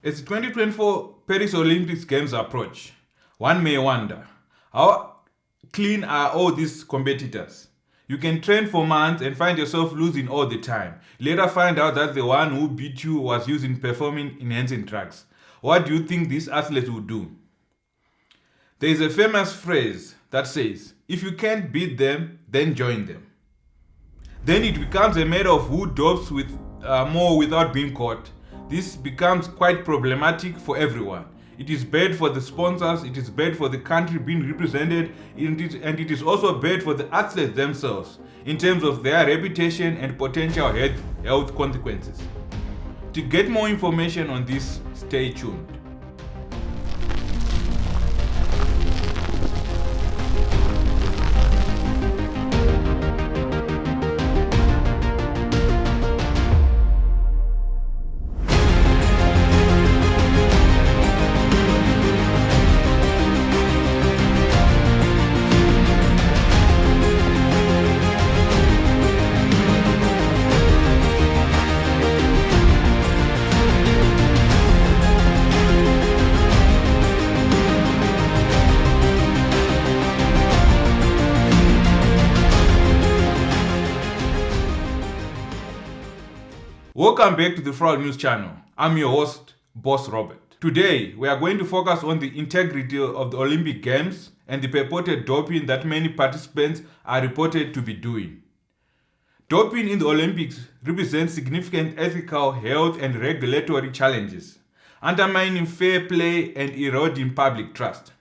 As the 2024 Paris Olympics Games approach, one may wonder, how clean are all these competitors? You can train for months and find yourself losing all the time. Later find out that the one who beat you was using performance-enhancing drugs. What do you think these athletes would do? There is a famous phrase that says, if you can't beat them, then join them. Then it becomes a matter of who dopes with more without being caught. This becomes quite problematic for everyone. It is bad for the sponsors, it is bad for the country being represented, and it is also bad for the athletes themselves in terms of their reputation and potential health consequences. To get more information on this, stay tuned. Welcome back to the Fraud News channel. I'm your host, Boss Robert. Today, we are going to focus on the integrity of the Olympic Games and the purported doping that many participants are reported to be doing. Doping in the Olympics represents significant ethical, health, and regulatory challenges, undermining fair play and eroding public trust.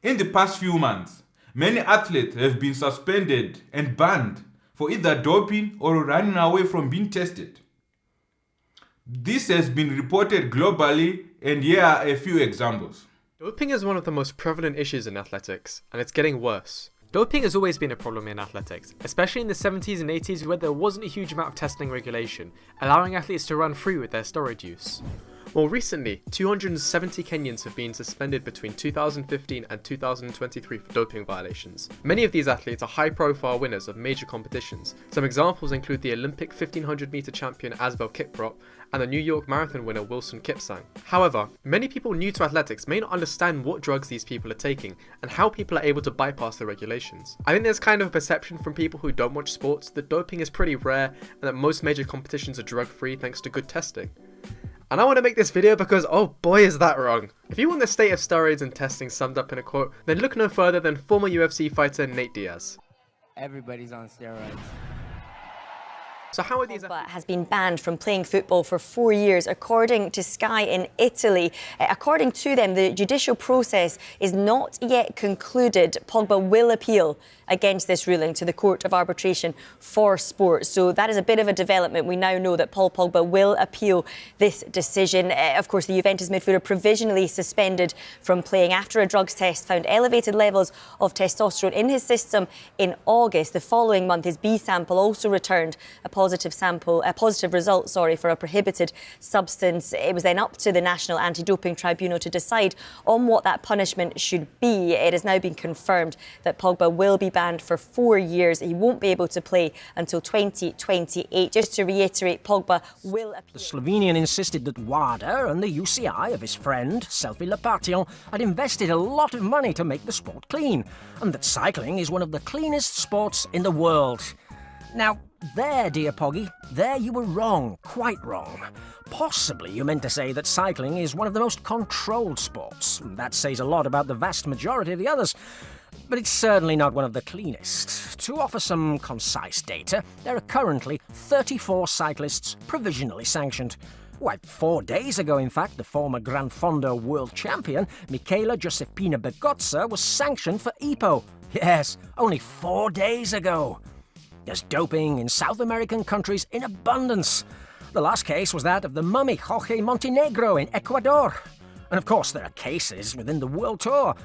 In the past few months, many athletes have been suspended and banned for either doping or running away from being tested. This has been reported globally, and here are a few examples. Doping is one of the most prevalent issues in athletics, and it's getting worse. Doping has always been a problem in athletics, especially in the 70s and 80s where there wasn't a huge amount of testing regulation, allowing athletes to run free with their steroid use. More recently, 270 Kenyans have been suspended between 2015 and 2023 for doping violations. Many of these athletes are high-profile winners of major competitions. Some examples include the Olympic 1500-meter champion Asbel Kiprop and the New York Marathon winner Wilson Kipsang. However, many people new to athletics may not understand what drugs these people are taking and how people are able to bypass the regulations. I think there's kind of a perception from people who don't watch sports that doping is pretty rare and that most major competitions are drug-free thanks to good testing. And I want to make this video because, oh boy, is that wrong. If you want the state of steroids and testing summed up in a quote, then look no further than former UFC fighter Nate Diaz. Everybody's on steroids. So how are these... Pogba has been banned from playing football for 4 years, according to Sky in Italy. According to them, the judicial process is not yet concluded. Pogba will appeal against this ruling to the Court of Arbitration for Sport. So that is a bit of a development. We now know that Paul Pogba will appeal this decision. Of course, the Juventus midfielder provisionally suspended from playing after a drugs test found elevated levels of testosterone in his system in August. The following month, his B sample also returned a positive result for a prohibited substance. It was then up to the National Anti-Doping Tribunal to decide on what that punishment should be. It has now been confirmed that Pogba will be banned for 4 years. He won't be able to play until 2028. Just to reiterate, Pogba will appeal. The Slovenian insisted that WADA and the UCI of his friend, Selfie Lepation, had invested a lot of money to make the sport clean, and that cycling is one of the cleanest sports in the world. Now, there, dear Poggy, there you were wrong, quite wrong. Possibly you meant to say that cycling is one of the most controlled sports. That says a lot about the vast majority of the others. But it's certainly not one of the cleanest. To offer some concise data, there are currently 34 cyclists provisionally sanctioned. Why, 4 days ago, in fact, the former Gran Fondo world champion, Michela Josepina Begozza, was sanctioned for EPO. Yes, only 4 days ago. There's doping in South American countries in abundance. The last case was that of the mummy Jorge Montenegro in Ecuador. And of course there are cases within the World Tour.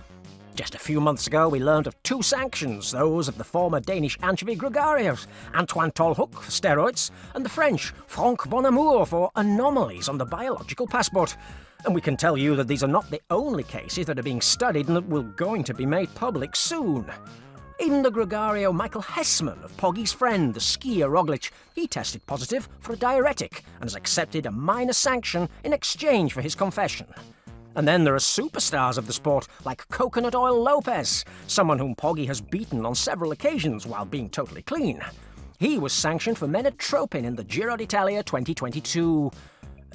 Just a few months ago we learned of 2 sanctions, those of the former Danish Anchovy Gregarious, Antoine Tolhoek for steroids, and the French Franck Bonamour for anomalies on the biological passport. And we can tell you that these are not the only cases that are being studied and that will going to be made public soon. Even the gregario Michael Hessman of Poggy's friend, the skier Roglic, he tested positive for a diuretic and has accepted a minor sanction in exchange for his confession. And then there are superstars of the sport, like Coconut Oil Lopez, someone whom Poggy has beaten on several occasions while being totally clean. He was sanctioned for menotropin in the Giro d'Italia 2022.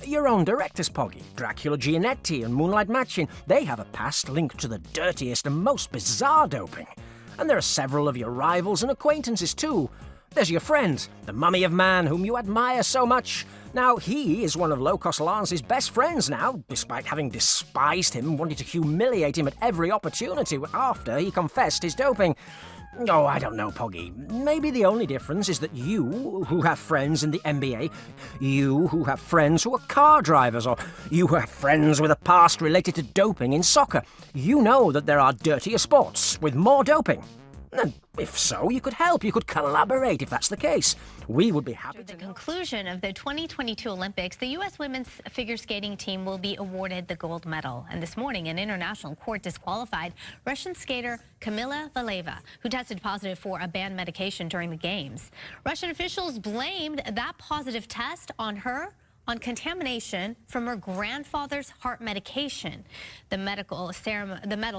Your own directors, Poggy, Dracula Gianetti and Moonlight Machin, they have a past linked to the dirtiest and most bizarre doping. And there are several of your rivals and acquaintances too. There's your friend, the Mummy of Man, whom you admire so much. Now, he is one of Low-Cost Lance's best friends now, despite having despised him, wanting to humiliate him at every opportunity after he confessed his doping. Oh, I don't know, Poggy. Maybe the only difference is that you, who have friends in the NBA, you who have friends who are car drivers, or you who have friends with a past related to doping in soccer, you know that there are dirtier sports with more doping. And if so, you could help, you could collaborate if that's the case. We would be happy to After the conclusion of the 2022 Olympics, the U.S. women's figure skating team will be awarded the gold medal. And this morning, an international court disqualified Russian skater Kamila Valeva, who tested positive for a banned medication during the Games. Russian officials blamed that positive test on contamination from her grandfather's heart medication. The medal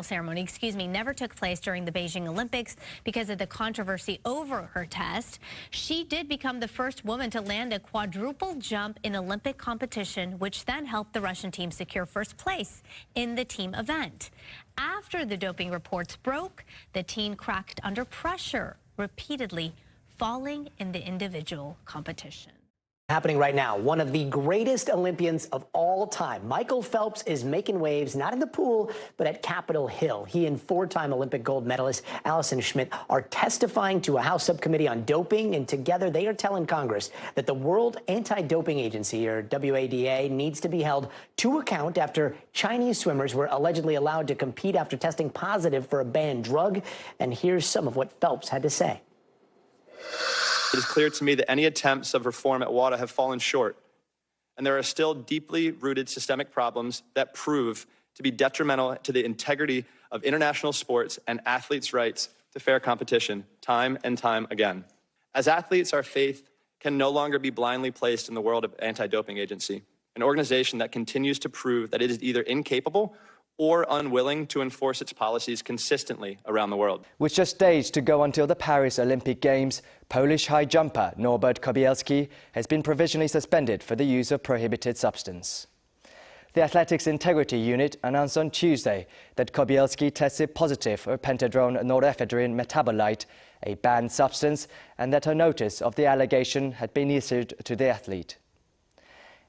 ceremony, never took place during the Beijing Olympics because of the controversy over her test. She did become the first woman to land a quadruple jump in Olympic competition, which then helped the Russian team secure first place in the team event. After the doping reports broke, the teen cracked under pressure, repeatedly falling in the individual competition. Happening right now, one of the greatest Olympians of all time, Michael Phelps, is making waves, not in the pool, but at Capitol Hill. He and four-time Olympic gold medalist Allison Schmidt are testifying to a House subcommittee on doping, and together they are telling Congress that the World Anti-Doping Agency, or WADA, needs to be held to account after Chinese swimmers were allegedly allowed to compete after testing positive for a banned drug. And here's some of what Phelps had to say. It is clear to me that any attempts of reform at WADA have fallen short, and there are still deeply rooted systemic problems that prove to be detrimental to the integrity of international sports and athletes' rights to fair competition, time and time again. As athletes, our faith can no longer be blindly placed in the World Anti-Doping Agency, an organization that continues to prove that it is either incapable or unwilling to enforce its policies consistently around the world. With just days to go until the Paris Olympic Games, Polish high jumper Norbert Kobielski has been provisionally suspended for the use of prohibited substance. The Athletics Integrity Unit announced on Tuesday that Kobielski tested positive for pentadrone norepinephrine metabolite, a banned substance, and that a notice of the allegation had been issued to the athlete.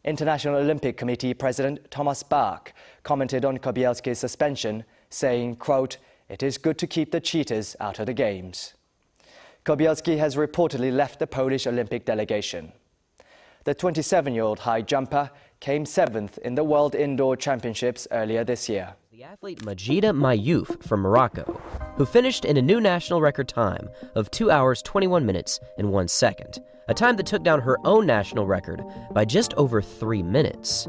International Olympic Committee President Thomas Bach commented on Kobielski's suspension, saying, quote, "It is good to keep the cheaters out of the Games." Kobielski has reportedly left the Polish Olympic delegation. The 27-year-old high jumper came 7th in the World Indoor Championships earlier this year. The athlete Majida Mayouf from Morocco, who finished in a new national record time of 2 hours 21 minutes and 1 second, a time that took down her own national record by just over 3 minutes.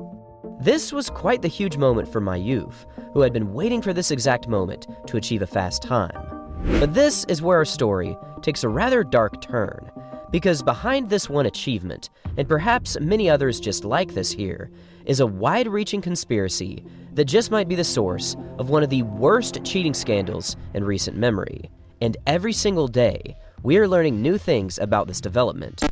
This was quite the huge moment for Mayouf, who had been waiting for this exact moment to achieve a fast time. But this is where our story takes a rather dark turn, because behind this one achievement, and perhaps many others just like this here, is a wide-reaching conspiracy that just might be the source of one of the worst cheating scandals in recent memory. And every single day, we are learning new things about this development.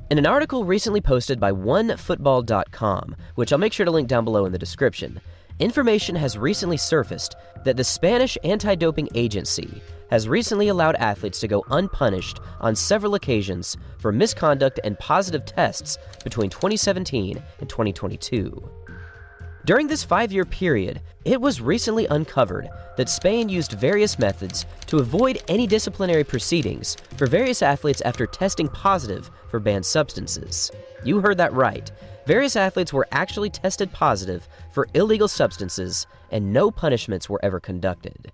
In an article recently posted by OneFootball.com, which I'll make sure to link down below in the description, information has recently surfaced that the Spanish anti-doping agency has recently allowed athletes to go unpunished on several occasions for misconduct and positive tests between 2017 and 2022. During this 5-year period, it was recently uncovered that Spain used various methods to avoid any disciplinary proceedings for various athletes after testing positive for banned substances. You heard that right. Various athletes were actually tested positive for illegal substances, and no punishments were ever conducted.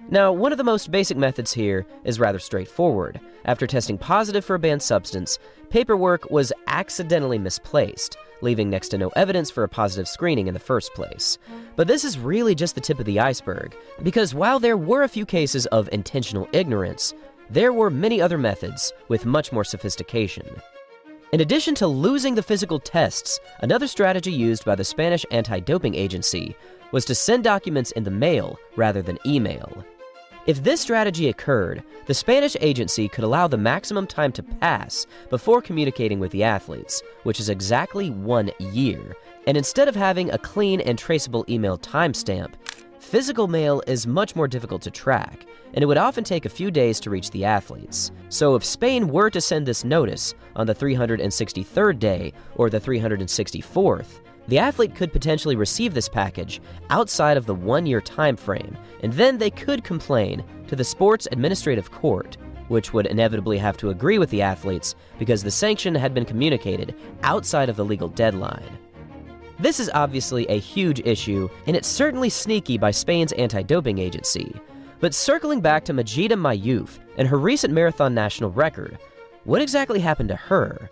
Now, one of the most basic methods here is rather straightforward. After testing positive for a banned substance, paperwork was accidentally misplaced, leaving next to no evidence for a positive screening in the first place. But this is really just the tip of the iceberg, because while there were a few cases of intentional ignorance, there were many other methods with much more sophistication. In addition to losing the physical tests, another strategy used by the Spanish anti-doping agency was to send documents in the mail rather than email. If this strategy occurred, the Spanish agency could allow the maximum time to pass before communicating with the athletes, which is exactly 1 year. And instead of having a clean and traceable email timestamp, physical mail is much more difficult to track, and it would often take a few days to reach the athletes. So if Spain were to send this notice on the 363rd day or the 364th, the athlete could potentially receive this package outside of the 1-year time frame, and then they could complain to the sports administrative court, which would inevitably have to agree with the athletes because the sanction had been communicated outside of the legal deadline. This is obviously a huge issue, and it's certainly sneaky by Spain's anti-doping agency. But circling back to Majida Mayouf and her recent marathon national record, what exactly happened to her?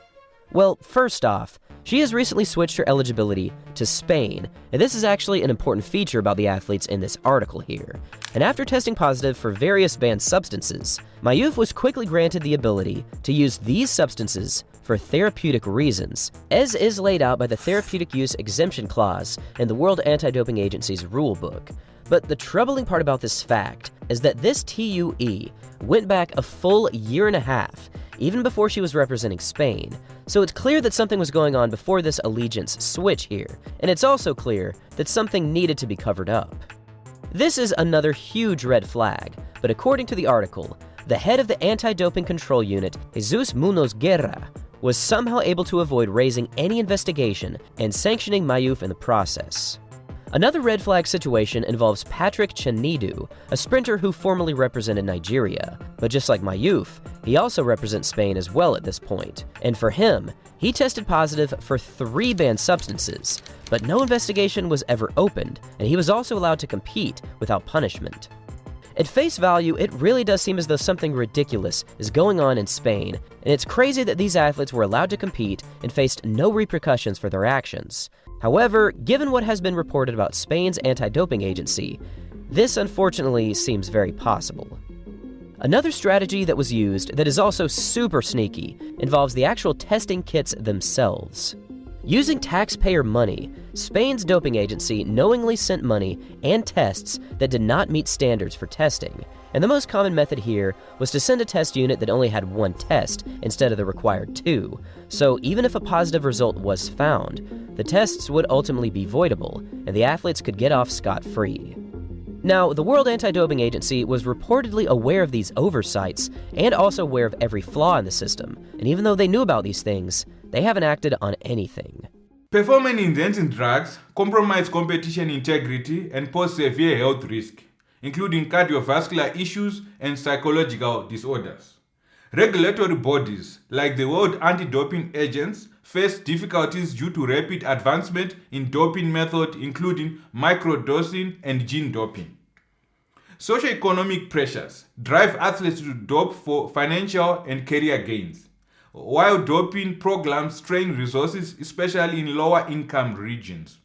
Well, first off, she has recently switched her eligibility to Spain, and this is actually an important feature about the athletes in this article here. And after testing positive for various banned substances, Mayouf was quickly granted the ability to use these substances for therapeutic reasons, as is laid out by the Therapeutic Use Exemption Clause in the World Anti-Doping Agency's rulebook. But the troubling part about this fact is that this TUE went back a full 1.5 years, even before she was representing Spain. So it's clear that something was going on before this allegiance switch here, and it's also clear that something needed to be covered up. This is another huge red flag, but according to the article, the head of the anti-doping control unit, Jesus Munoz Guerra, was somehow able to avoid raising any investigation and sanctioning Mayouf in the process. Another red flag situation involves Patrick Chenidu, a sprinter who formerly represented Nigeria. But just like Mayouf, he also represents Spain as well at this point. And for him, he tested positive for 3 banned substances, but no investigation was ever opened, and he was also allowed to compete without punishment. At face value, it really does seem as though something ridiculous is going on in Spain, and it's crazy that these athletes were allowed to compete and faced no repercussions for their actions. However, given what has been reported about Spain's anti-doping agency, this unfortunately seems very possible. Another strategy that was used that is also super sneaky involves the actual testing kits themselves. Using taxpayer money, Spain's doping agency knowingly sent money and tests that did not meet standards for testing. And the most common method here was to send a test unit that only had 1 test instead of the required 2. So even if a positive result was found, the tests would ultimately be voidable, and the athletes could get off scot-free. Now, the World Anti-Doping Agency was reportedly aware of these oversights and also aware of every flaw in the system, and even though they knew about these things, they haven't acted on anything. Performance-enhancing drugs compromise competition integrity and pose severe health risk, including cardiovascular issues and psychological disorders. Regulatory bodies, like the World Anti-Doping Agency, face difficulties due to rapid advancement in doping methods, including microdosing and gene doping. Socioeconomic pressures drive athletes to dope for financial and career gains, while doping programs strain resources, especially in lower-income regions.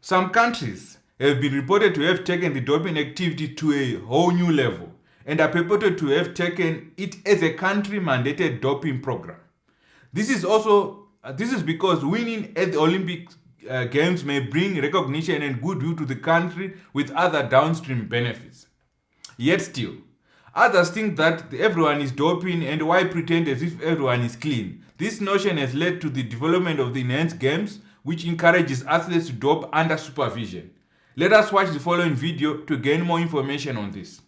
Some countries have been reported to have taken the doping activity to a whole new level and are purported to have taken it as a country-mandated doping program. This is because winning at the Olympic Games may bring recognition and goodwill to the country with other downstream benefits. Yet still, others think that everyone is doping and why pretend as if everyone is clean. This notion has led to the development of the enhanced games, which encourages athletes to dope under supervision. Let us watch the following video to gain more information on this.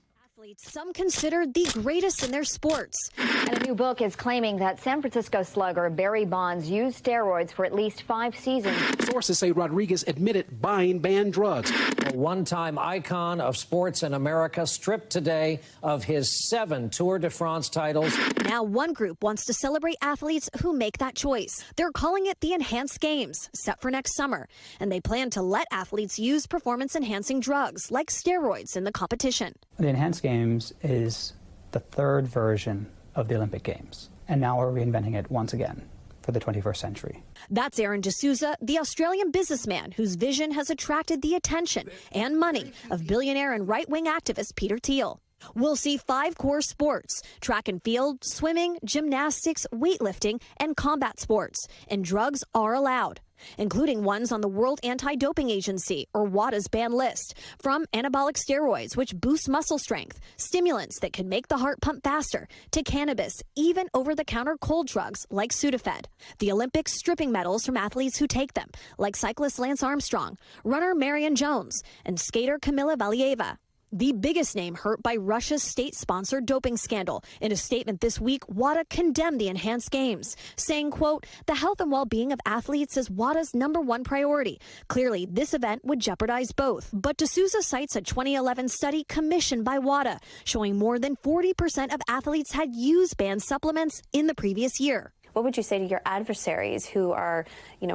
Some considered the greatest in their sports. And a new book is claiming that San Francisco slugger Barry Bonds used steroids for at least 5 seasons. Sources say Rodriguez admitted buying banned drugs. A one-time icon of sports in America stripped today of his 7 Tour de France titles. Now, one group wants to celebrate athletes who make that choice. They're calling it the Enhanced Games, set for next summer, and they plan to let athletes use performance-enhancing drugs like steroids in the competition. The Enhanced Games is the third version of the Olympic Games, and now we're reinventing it once again for the 21st century. That's Aaron D'Souza, the Australian businessman whose vision has attracted the attention and money of billionaire and right-wing activist Peter Thiel. We'll see 5 core sports: track and field, swimming, gymnastics, weightlifting, and combat sports. And drugs are allowed, including ones on the World Anti-Doping Agency, or WADA's ban list, from anabolic steroids, which boost muscle strength, stimulants that can make the heart pump faster, to cannabis, even over-the-counter cold drugs like Sudafed. The Olympics stripping medals from athletes who take them, like cyclist Lance Armstrong, runner Marion Jones, and skater Kamila Valieva. The biggest name hurt by Russia's state-sponsored doping scandal. In a statement this week, WADA condemned the Enhanced Games, saying, quote, "The health and well-being of athletes is WADA's #1 priority. Clearly, this event would jeopardize both." But D'Souza cites a 2011 study commissioned by WADA, showing more than 40% of athletes had used banned supplements in the previous year. What would you say to your adversaries who are,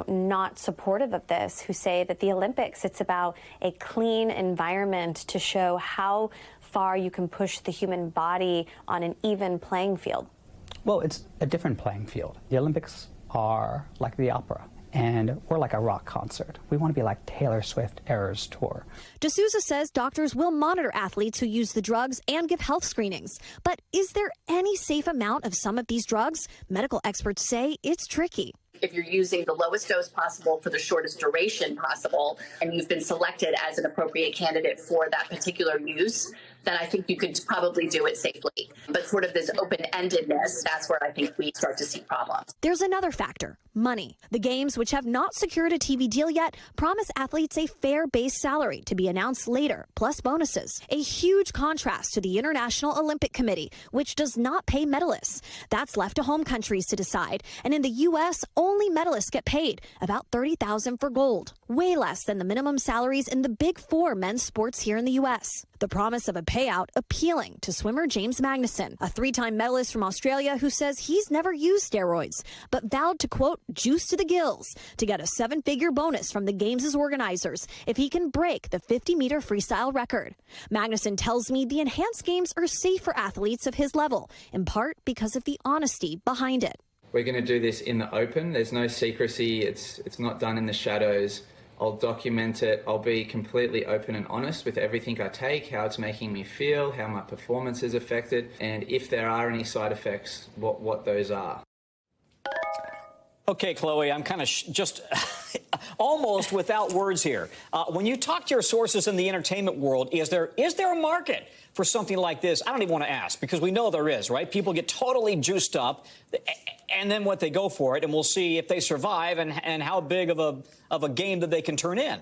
not supportive of this, who say that the Olympics, it's about a clean environment to show how far you can push the human body on an even playing field? Well, it's a different playing field. The Olympics are like the opera, and we're like a rock concert. We want to be like Taylor Swift Eras Tour. D'Souza says doctors will monitor athletes who use the drugs and give health screenings. But is there any safe amount of some of these drugs? Medical experts say it's tricky. If you're using the lowest dose possible for the shortest duration possible, and you've been selected as an appropriate candidate for that particular use, then I think you could probably do it safely. But sort of this open-endedness, that's where I think we start to see problems. There's another factor: money. The games, which have not secured a TV deal yet, promise athletes a fair base salary to be announced later, plus bonuses. A huge contrast to the International Olympic Committee, which does not pay medalists. That's left to home countries to decide. And in the U.S., only medalists get paid, about $30,000 for gold, way less than the minimum salaries in the Big Four men's sports here in the U.S. The promise of a payout appealing to swimmer James Magnuson, a 3-time medalist from Australia who says he's never used steroids, but vowed to, quote, juice to the gills to get a 7-figure bonus from the Games' organizers if he can break the 50-meter freestyle record. Magnuson tells me the Enhanced Games are safe for athletes of his level, in part because of the honesty behind it. We're going to do this in the open. There's no secrecy. It's not done in the shadows. I'll document it. I'll be completely open and honest with everything I take, how it's making me feel, how my performance is affected, and if there are any side effects, what those are. Okay, Chloe, I'm kind of just almost without words here. When you talk to your sources in the entertainment world, is there a market for something like this? I don't even want to ask, because we know there is, right? People get totally juiced up, and then what they go for it, and we'll see if they survive and how big of a game that they can turn in.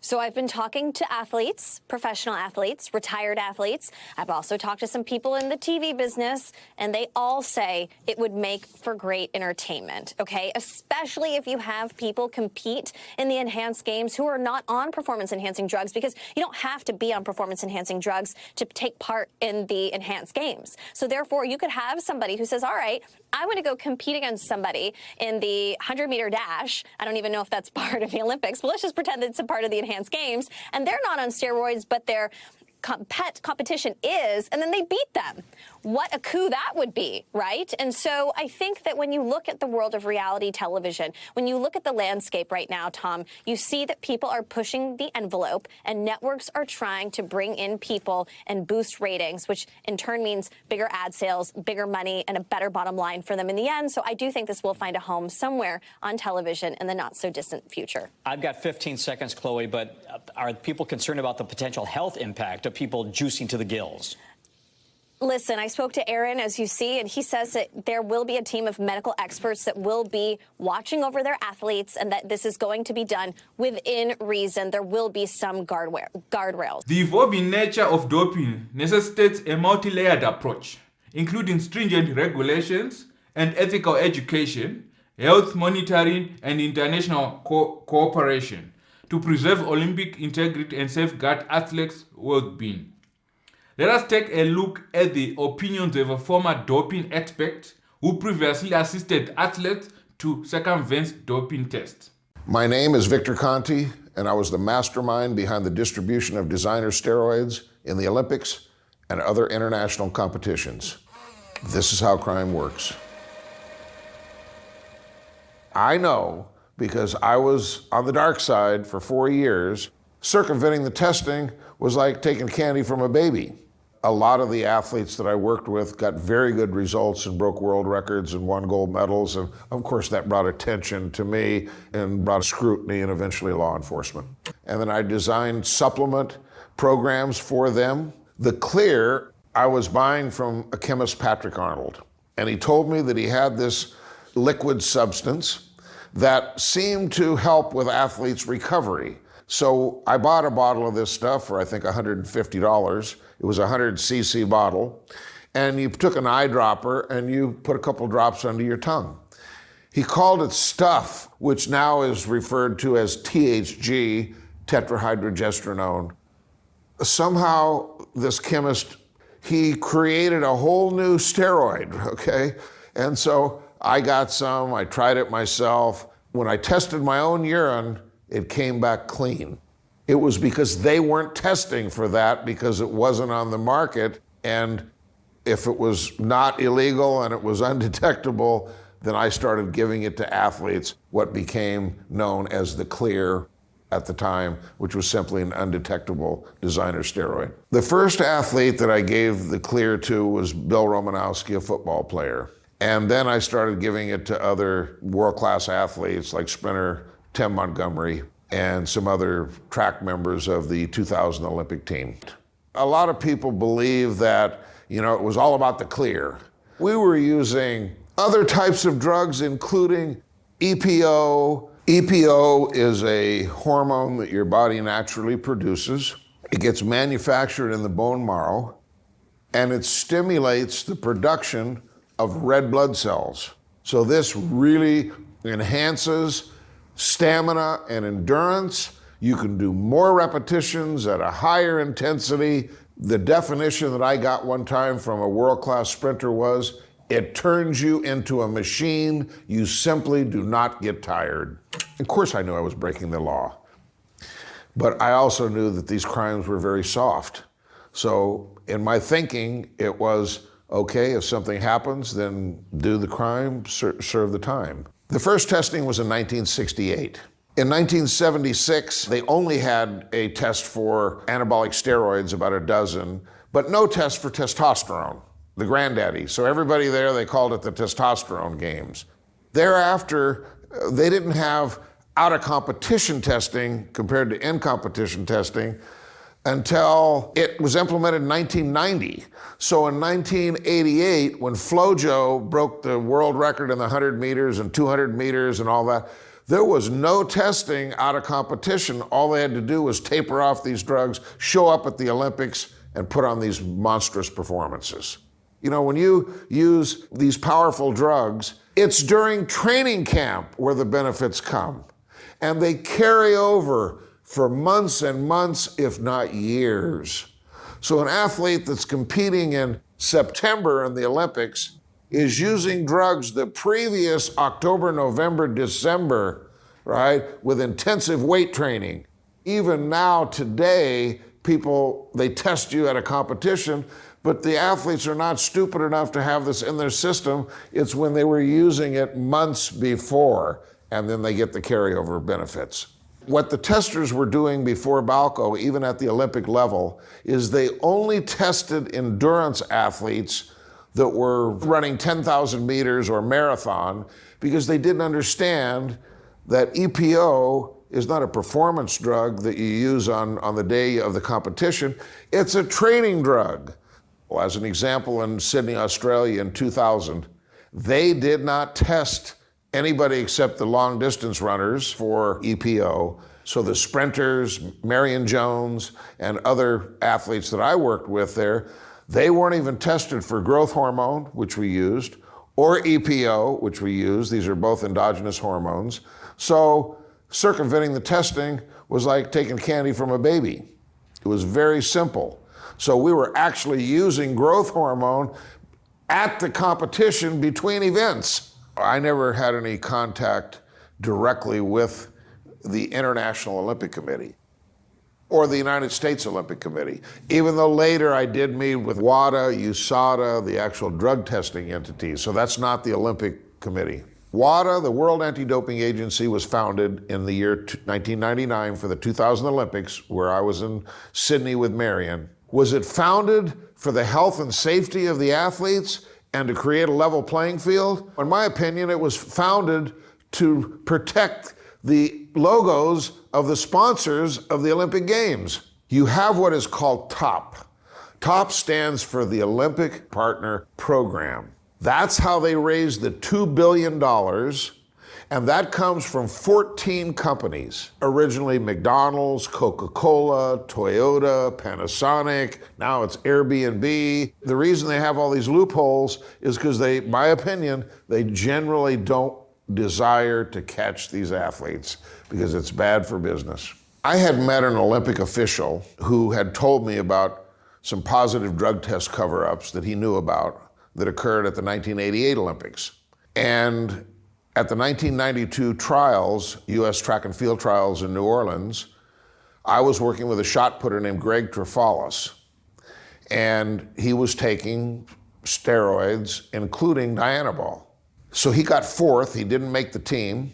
So I've been talking to athletes, professional athletes, retired athletes. I've also talked to some people in the TV business, and they all say it would make for great entertainment, okay? Especially if you have people compete in the Enhanced Games who are not on performance-enhancing drugs, because you don't have to be on performance-enhancing drugs to take part in the Enhanced Games. So therefore, you could have somebody who says, all right, I want to go compete against somebody in the 100-meter dash. I don't even know if that's part of the Olympics, but let's just pretend that it's a part of the Enhanced Games, and they're not on steroids, but their competition is, and then they beat them. What a coup that would be, right? And so I think that when you look at the world of reality television, when you look at the landscape right now, Tom, you see that people are pushing the envelope, and networks are trying to bring in people and boost ratings, which in turn means bigger ad sales, bigger money, and a better bottom line for them in the end. So I do think this will find a home somewhere on television in the not-so-distant future. I've got 15 seconds, Chloe, but are people concerned about the potential health impact of people juicing to the gills? Listen, I spoke to Aaron, as you see, and he says that there will be a team of medical experts that will be watching over their athletes, and that this is going to be done within reason. There will be some guardrails. The evolving nature of doping necessitates a multi-layered approach, including stringent regulations and ethical education, health monitoring, and international cooperation to preserve Olympic integrity and safeguard athletes' well-being. Let us take a look at the opinions of a former doping expert who previously assisted athletes to circumvent doping tests. My name is Victor Conti, and I was the mastermind behind the distribution of designer steroids in the Olympics and other international competitions. This is how crime works. I know because I was on the dark side for 4 years. Circumventing the testing was like taking candy from a baby. A lot of the athletes that I worked with got very good results and broke world records and won gold medals. And of course, that brought attention to me and brought scrutiny and eventually law enforcement. And then I designed supplement programs for them. The Clear, I was buying from a chemist, Patrick Arnold. And he told me that he had this liquid substance that seemed to help with athletes' recovery. So I bought a bottle of this stuff for, I think, $150. It was a 100cc bottle. And you took an eyedropper and you put a couple drops under your tongue. He called it stuff, which now is referred to as THG, tetrahydrogestrinone. Somehow, this chemist, he created a whole new steroid, okay? And so I got some, I tried it myself. When I tested my own urine, it came back clean. It was because they weren't testing for that because it wasn't on the market. And if it was not illegal and it was undetectable, then I started giving it to athletes, what became known as the Clear at the time, which was simply an undetectable designer steroid. The first athlete that I gave the Clear to was Bill Romanowski, a football player. And then I started giving it to other world-class athletes like sprinter Tim Montgomery and some other track members of the 2000 Olympic team. A lot of people believe that, it was all about the Clear. We were using other types of drugs, including EPO. EPO is a hormone that your body naturally produces. It gets manufactured in the bone marrow, and it stimulates the production of red blood cells. So this really enhances stamina and endurance. You can do more repetitions at a higher intensity. The definition that I got one time from a world-class sprinter was, it turns you into a machine. You simply do not get tired. Of course, I knew I was breaking the law, but I also knew that these crimes were very soft. So in my thinking, it was, okay, if something happens, then do the crime, serve the time. The first testing was in 1968. In 1976, they only had a test for anabolic steroids, about a dozen, but no test for testosterone, the granddaddy. So everybody there, they called it the testosterone games. Thereafter, they didn't have out-of-competition testing compared to in-competition testing until it was implemented in 1990. So in 1988, when Flojo broke the world record in the 100 meters and 200 meters and all that, there was no testing out of competition. All they had to do was taper off these drugs, show up at the Olympics, and put on these monstrous performances. When you use these powerful drugs, it's during training camp where the benefits come. And they carry over for months and months, if not years. So an athlete that's competing in September in the Olympics is using drugs the previous October, November, December, right, with intensive weight training. Even now, today, they test you at a competition, but the athletes are not stupid enough to have this in their system. It's when they were using it months before, and then they get the carryover benefits. What the testers were doing before Balco, even at the Olympic level, is they only tested endurance athletes that were running 10,000 meters or marathon because they didn't understand that EPO is not a performance drug that you use on the day of the competition. It's a training drug. Well, as an example, in Sydney, Australia in 2000, they did not test anybody except the long distance runners for EPO. So the sprinters, Marion Jones, and other athletes that I worked with there, they weren't even tested for growth hormone, which we used, or EPO, which we used. These are both endogenous hormones. So circumventing the testing was like taking candy from a baby. It was very simple. So we were actually using growth hormone at the competition between events. I never had any contact directly with the International Olympic Committee or the United States Olympic Committee, even though later I did meet with WADA, USADA, the actual drug testing entities. So that's not the Olympic Committee. WADA, the World Anti-Doping Agency, was founded in the year 1999 for the 2000 Olympics, where I was in Sydney with Marion. Was it founded for the health and safety of the athletes and to create a level playing field? In my opinion, it was founded to protect the logos of the sponsors of the Olympic Games. You have what is called TOP. TOP stands for the Olympic Partner Program. That's how they raised the $2 billion, and that comes from 14 companies. Originally McDonald's, Coca-Cola, Toyota, Panasonic, now it's Airbnb. The reason they have all these loopholes is because they, my opinion, they generally don't desire to catch these athletes because it's bad for business. I had met an Olympic official who had told me about some positive drug test cover-ups that he knew about that occurred at the 1988 Olympics. And at the 1992 trials, US track and field trials in New Orleans, I was working with a shot putter named Greg Trefalis. And he was taking steroids, including Dianabol. So he got fourth, he didn't make the team,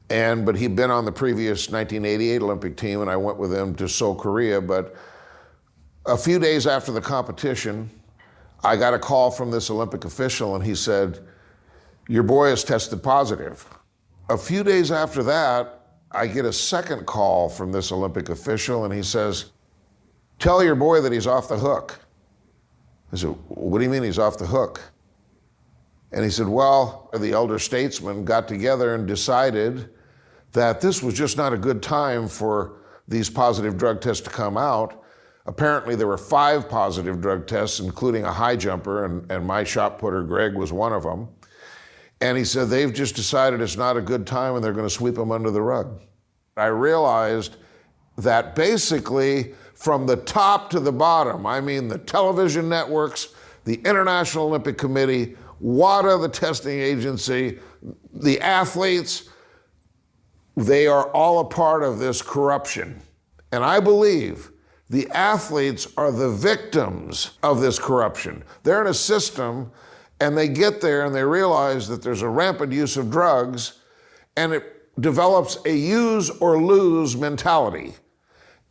but he'd been on the previous 1988 Olympic team, and I went with him to Seoul, Korea. But a few days after the competition, I got a call from this Olympic official, and he said, "Your boy has tested positive." A few days after that, I get a second call from this Olympic official, and he says, "Tell your boy that he's off the hook." I said, "What do you mean he's off the hook?" And he said, well, the elder statesmen got together and decided that this was just not a good time for these positive drug tests to come out. Apparently there were 5 positive drug tests, including a high jumper, and my shot putter, Greg, was one of them. And he said, they've just decided it's not a good time and they're going to sweep them under the rug. I realized that basically from the top to the bottom, I mean the television networks, the International Olympic Committee, WADA, the testing agency, the athletes, they are all a part of this corruption. And I believe the athletes are the victims of this corruption. They're in a system and they get there and they realize that there's a rampant use of drugs and it develops a use or lose mentality.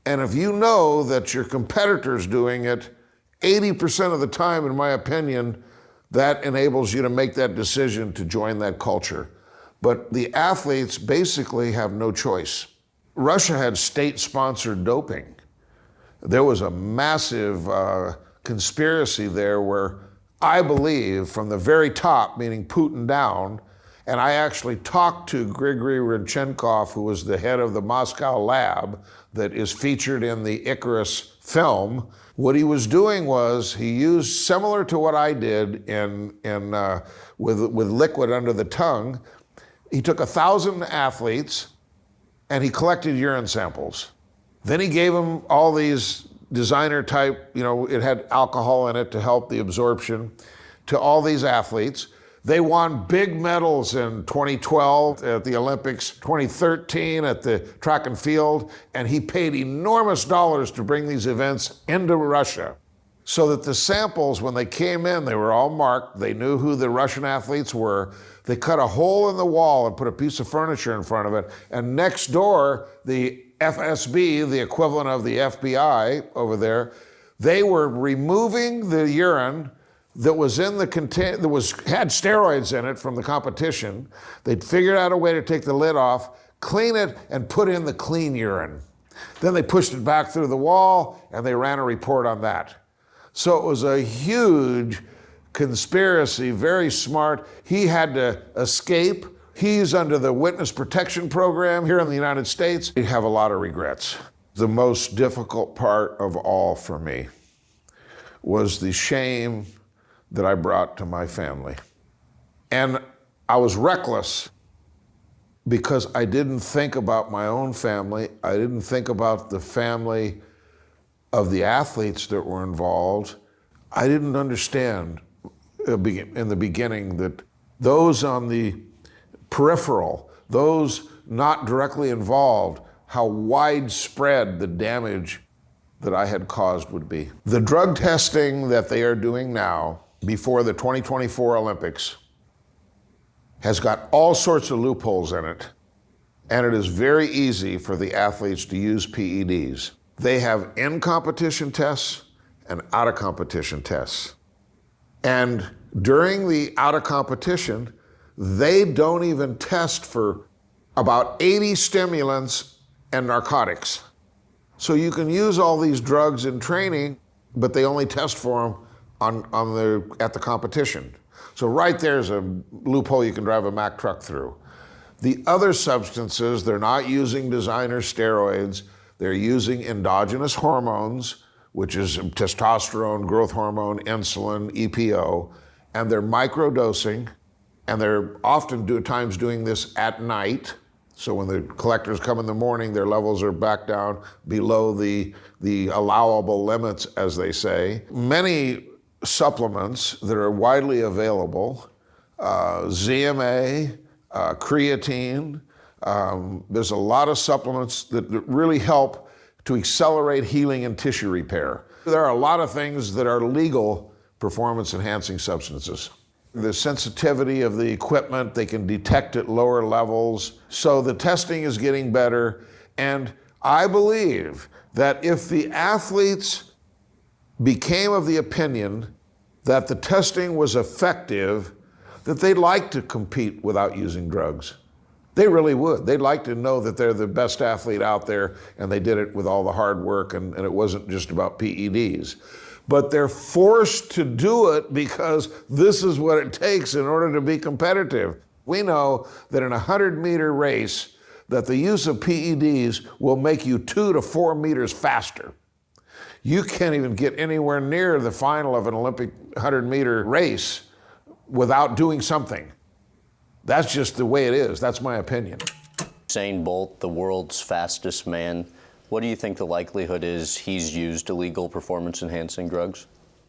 And if you know that your competitor's doing it 80% of the time, in my opinion, that enables you to make that decision to join that culture. But the athletes basically have no choice. Russia had state-sponsored doping. There was a massive conspiracy there where I believe from the very top, meaning Putin down, and I actually talked to Grigory Rodchenkov, who was the head of the Moscow lab that is featured in the Icarus film. What he was doing was he used, similar to what I did with liquid under the tongue, he took 1,000 athletes and he collected urine samples. Then he gave them all these designer type, it had alcohol in it to help the absorption, to all these athletes. They won big medals in 2012 at the Olympics, 2013 at the track and field, and he paid enormous dollars to bring these events into Russia. So that the samples, when they came in, they were all marked. They knew who the Russian athletes were. They cut a hole in the wall and put a piece of furniture in front of it. And next door, the FSB, the equivalent of the FBI over there, they were removing the urine that was in the contain had steroids in it from the competition. They'd figured out a way to take the lid off, clean it, and put in the clean urine. Then they pushed it back through the wall, and they ran a report on that. So it was a huge conspiracy, very smart. He had to escape. He's under the witness protection program here in the United States. I have a lot of regrets. The most difficult part of all for me was the shame that I brought to my family. And I was reckless because I didn't think about my own family. I didn't think about the family of the athletes that were involved, I didn't understand in the beginning that those on the peripheral, those not directly involved, how widespread the damage that I had caused would be. The drug testing that they are doing now before the 2024 Olympics has got all sorts of loopholes in it, and it is very easy for the athletes to use PEDs. They have in-competition tests and out-of-competition tests. And during the out-of-competition, they don't even test for about 80 stimulants and narcotics. So you can use all these drugs in training, but they only test for them at the competition. So right there's a loophole you can drive a Mack truck through. The other substances, they're not using designer steroids, they're using endogenous hormones, which is testosterone, growth hormone, insulin, EPO, and they're microdosing, and they're often times doing this at night. So when the collectors come in the morning, their levels are back down below the allowable limits, as they say. Many supplements that are widely available, ZMA, creatine, there's a lot of supplements that really help to accelerate healing and tissue repair. There are a lot of things that are legal performance-enhancing substances. The sensitivity of the equipment, they can detect at lower levels. So the testing is getting better. And I believe that if the athletes became of the opinion that the testing was effective, that they'd like to compete without using drugs. They really would. They'd like to know that they're the best athlete out there and they did it with all the hard work and it wasn't just about PEDs. But they're forced to do it because this is what it takes in order to be competitive. We know that in a 100-meter race, that the use of PEDs will make you 2 to 4 meters faster. You can't even get anywhere near the final of an Olympic 100-meter race without doing something. That's just the way it is. That's my opinion. Usain Bolt, the world's fastest man, what do you think the likelihood is he's used illegal performance-enhancing drugs?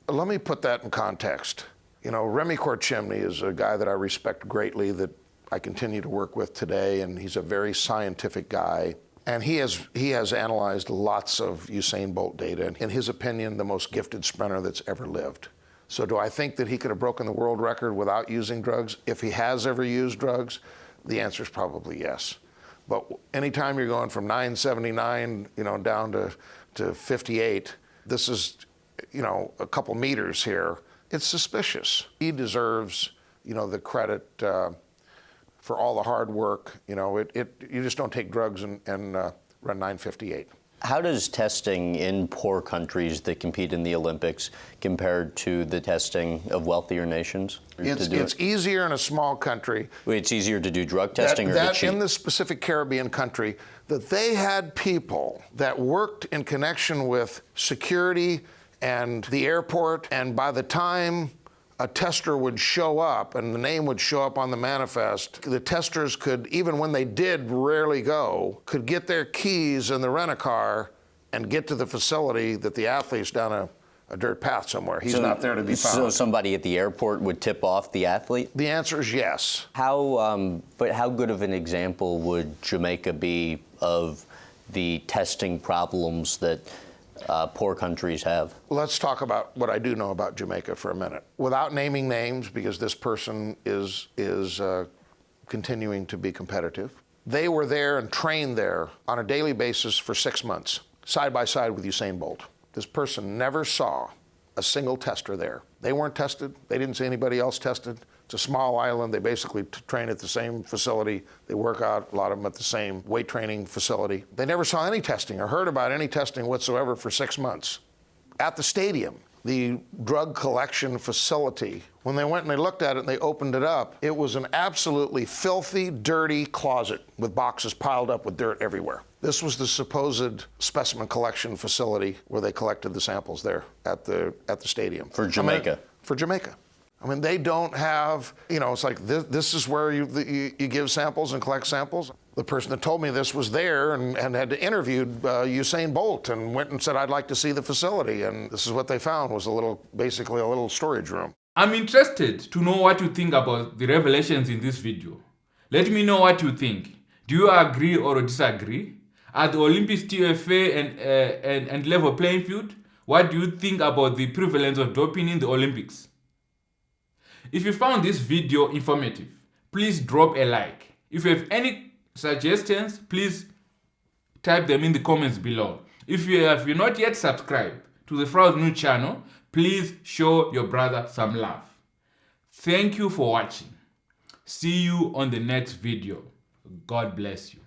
Let me put that in context. You know, Remy Korchemny is a guy that I respect greatly, that I continue to work with today, and he's a very scientific guy. And he has analyzed lots of Usain Bolt data. In his opinion, the most gifted sprinter that's ever lived. So do I think that he could have broken the world record without using drugs? If he has ever used drugs, the answer is probably yes. But anytime you're going from 979, down to 58, this is, a couple meters here. It's suspicious. He deserves, the credit for all the hard work. You just don't take drugs and run 958. How does testing in poor countries that compete in the Olympics compared to the testing of wealthier nations? It's easier in a small country. It's easier to do drug testing or to cheat? In the specific Caribbean country, that they had people that worked in connection with security and the airport, and by the time a tester would show up and the name would show up on the manifest, the testers could, even when they did rarely go, could get their keys in the rent-a-car and get to the facility that the athlete's down a dirt path somewhere. He's not there to be found. So somebody at the airport would tip off the athlete? The answer is yes. But how good of an example would Jamaica be of the testing problems that poor countries have? Let's talk about what I do know about Jamaica for a minute. Without naming names, because this person is continuing to be competitive. They were there and trained there on a daily basis for 6 months, side by side with Usain Bolt. This person never saw a single tester there. They weren't tested. They didn't see anybody else tested. It's a small island. They basically train at the same facility. They work out, a lot of them, at the same weight training facility. They never saw any testing or heard about any testing whatsoever for 6 months. At the stadium, the drug collection facility, when they went and they looked at it and they opened it up, it was an absolutely filthy, dirty closet with boxes piled up with dirt everywhere. This was the supposed specimen collection facility where they collected the samples there at the stadium. For Jamaica? For Jamaica. I mean, they don't have, it's like this is where you give samples and collect samples. The person that told me this was there and had interviewed Usain Bolt and went and said, I'd like to see the facility. And this is what they found was basically a little storage room. I'm interested to know what you think about the revelations in this video. Let me know what you think. Do you agree or disagree? Are the Olympics still a fair and level playing field? What do you think about the prevalence of doping in the Olympics? If you found this video informative, please drop a like. If you have any suggestions, please type them in the comments below. If you have not yet subscribed to the Fraud News channel, please show your brother some love. Thank you for watching. See you on the next video. God bless you.